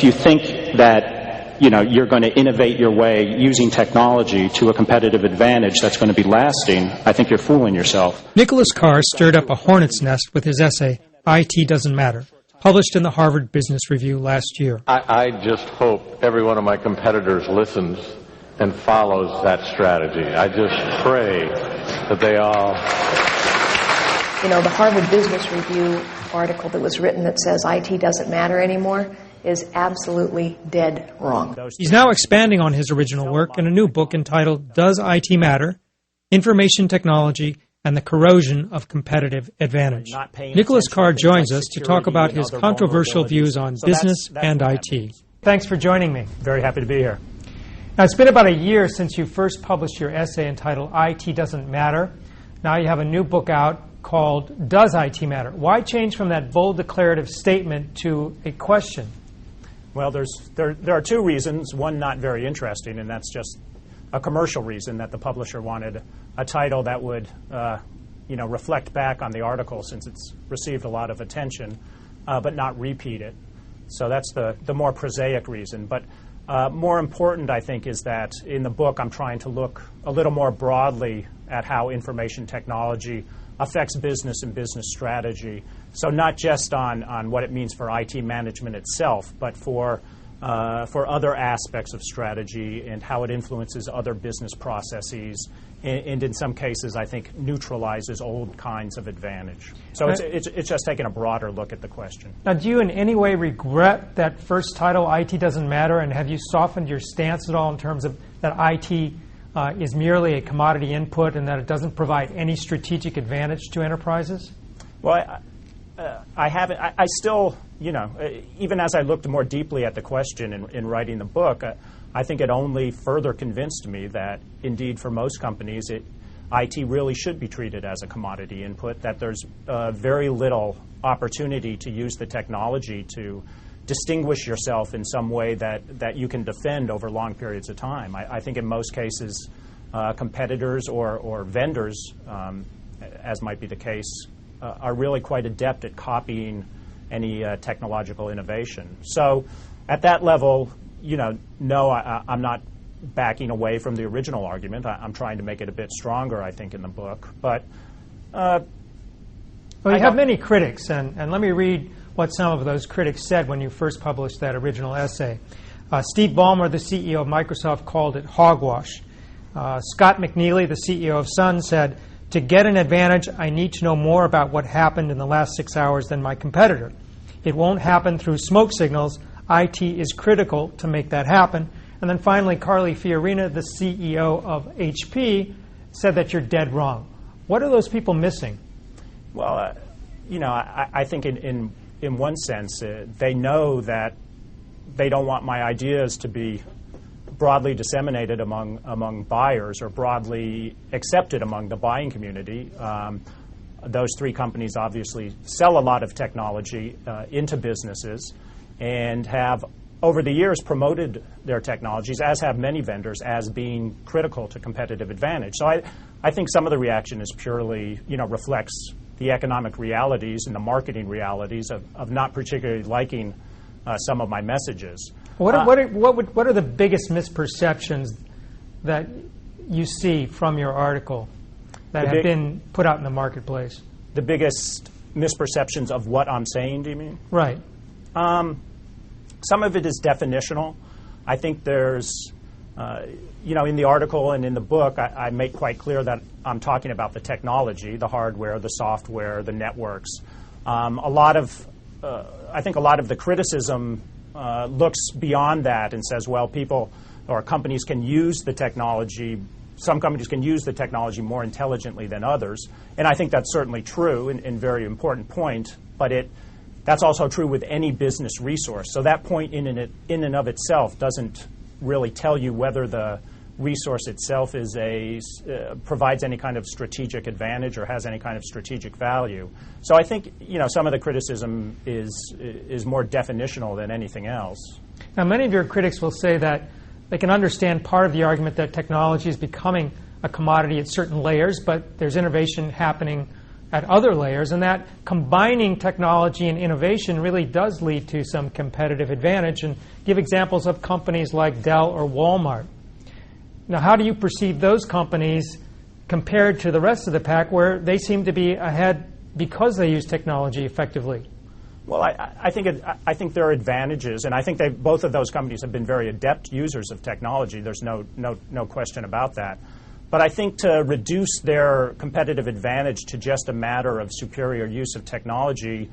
if you think that you're going to innovate your way using technology to a competitive advantage that's going to be lasting, I think you're fooling yourself. Nicholas Carr stirred up a hornet's nest with his essay, IT Doesn't Matter, published in the Harvard Business Review last year. I just hope every one of my competitors listens and follows that strategy. I just pray that they all... The Harvard Business Review article that was written that says IT doesn't matter anymore is absolutely dead wrong. He's now expanding on his original work in a new book entitled Does IT Matter? Information Technology and the Corrosion of Competitive Advantage. Nicholas Carr joins us to talk about his controversial views on business and IT. Thanks for joining me. Very happy to be here. Now, it's been about a year since you first published your essay entitled IT Doesn't Matter. Now you have a new book out called Does IT Matter? Why change from that bold declarative statement to a question? Well, there are two reasons, one not very interesting, and that's just a commercial reason that the publisher wanted a title that would reflect back on the article since it's received a lot of attention, but not repeat it. So that's the more prosaic reason. But more important, I think, is that in the book I'm trying to look a little more broadly at how information technology affects business and business strategy. So not just on what it means for IT management itself, but for other aspects of strategy and how it influences other business processes, and in some cases, I think, neutralizes old kinds of advantage. So it's just taking a broader look at the question. Now, do you in any way regret that first title, IT Doesn't Matter, and have you softened your stance at all in terms of that IT is merely a commodity input and that it doesn't provide any strategic advantage to enterprises? Well, I haven't. I still, even as I looked more deeply at the question in writing the book, I think it only further convinced me that, indeed, for most companies, IT really should be treated as a commodity input, that there's very little opportunity to use the technology to distinguish yourself in some way that you can defend over long periods of time. I think in most cases, competitors or vendors, as might be the case, are really quite adept at copying any technological innovation. So at that level, no, I'm not backing away from the original argument. I'm trying to make it a bit stronger, I think, in the book. But well, you have many critics, and let me read what some of those critics said when you first published that original essay. Steve Ballmer, the CEO of Microsoft, called it hogwash. Scott McNealy, the CEO of Sun, said, "To get an advantage, I need to know more about what happened in the last 6 hours than my competitor. It won't happen through smoke signals. IT is critical to make that happen." And then finally, Carly Fiorina, the CEO of HP, said that you're dead wrong. What are those people missing? Well, I think in one sense, they know that they don't want my ideas to be broadly disseminated among buyers or broadly accepted among the buying community. Those three companies obviously sell a lot of technology into businesses and have, over the years, promoted their technologies, as have many vendors, as being critical to competitive advantage. So I think some of the reaction is purely, reflects the economic realities and the marketing realities of not particularly liking some of my messages. What are the biggest misperceptions that you see from your article that have been put out in the marketplace? The biggest misperceptions of what I'm saying, do you mean? Right. Some of it is definitional. I think there's, in the article and in the book, I make quite clear that I'm talking about the technology, the hardware, the software, the networks. I think a lot of the criticism looks beyond that and says, well, people or companies can use the technology. Some companies can use the technology more intelligently than others. And I think that's certainly true and very important point. But that's also true with any business resource. So that point in and of itself doesn't really tell you whether the resource itself provides any kind of strategic advantage or has any kind of strategic value. So I think some of the criticism is more definitional than anything else. Now, many of your critics will say that they can understand part of the argument that technology is becoming a commodity at certain layers, but there's innovation happening at other layers, and that combining technology and innovation really does lead to some competitive advantage. And give examples of companies like Dell or Walmart. Now, how do you perceive those companies compared to the rest of the pack, where they seem to be ahead because they use technology effectively? Well, I think there are advantages, and I think both of those companies have been very adept users of technology. There's no question about that. But I think to reduce their competitive advantage to just a matter of superior use of technology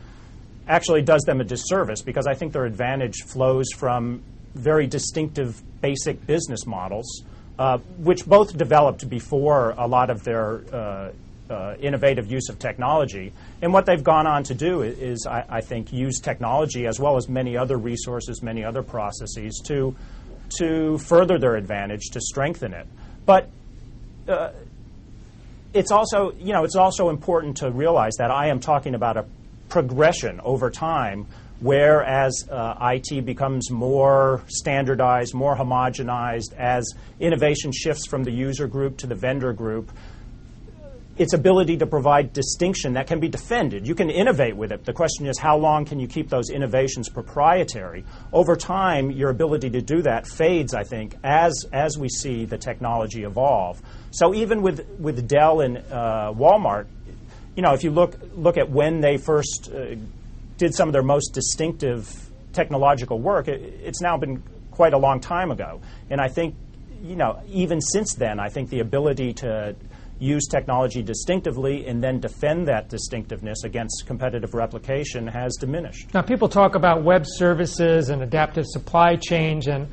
actually does them a disservice, because I think their advantage flows from very distinctive basic business models, which both developed before a lot of their innovative use of technology. And what they've gone on to do is, I think, use technology as well as many other resources, many other processes to further their advantage, to strengthen it. But it's also important to realize that I am talking about a progression over time, whereas IT becomes more standardized, more homogenized, as innovation shifts from the user group to the vendor group, its ability to provide distinction that can be defended. You can innovate with it. The question is, how long can you keep those innovations proprietary? Over time, your ability to do that fades, I think, as we see the technology evolve. So even with Dell and Walmart, if you look at when they first did some of their most distinctive technological work, it's now been quite a long time ago. And I think, even since then, I think the ability to use technology distinctively and then defend that distinctiveness against competitive replication has diminished. Now, people talk about web services and adaptive supply chains and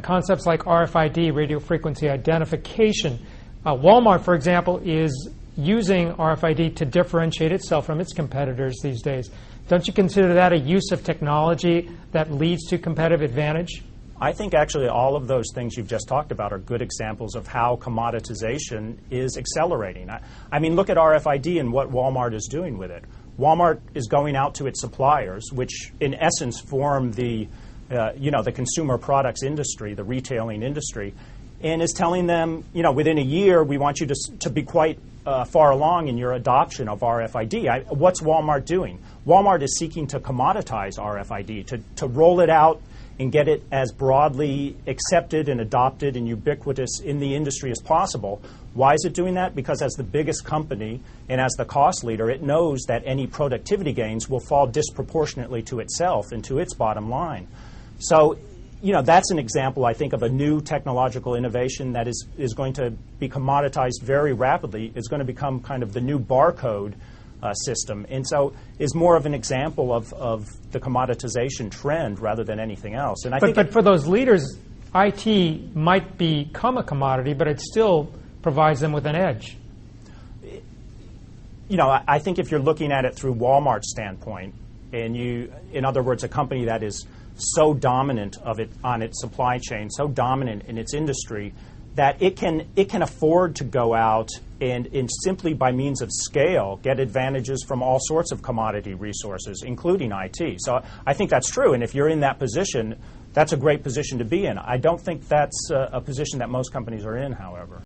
concepts like RFID, radio frequency identification. Walmart, for example, is using RFID to differentiate itself from its competitors these days. Don't you consider that a use of technology that leads to competitive advantage? I think actually all of those things you've just talked about are good examples of how commoditization is accelerating. I mean, look at RFID and what Walmart is doing with it. Walmart is going out to its suppliers, which in essence form the consumer products industry, the retailing industry, and is telling them, within a year we want you to be quite far along in your adoption of RFID. What's Walmart doing? Walmart is seeking to commoditize RFID, to roll it out and get it as broadly accepted and adopted and ubiquitous in the industry as possible. Why is it doing that? Because as the biggest company and as the cost leader, it knows that any productivity gains will fall disproportionately to itself and to its bottom line. So, that's an example, I think, of a new technological innovation that is going to be commoditized very rapidly. It's going to become kind of the new barcode system, and so is more of an example of the commoditization trend rather than anything else. And but for those leaders, IT might become a commodity, but it still provides them with an edge. I think if you're looking at it through Walmart's standpoint, and in other words, a company that is so dominant on its supply chain, so dominant in its industry, that it can afford to go out and simply by means of scale get advantages from all sorts of commodity resources, including IT. So I think that's true, and if you're in that position, that's a great position to be in. I don't think that's a position that most companies are in, however.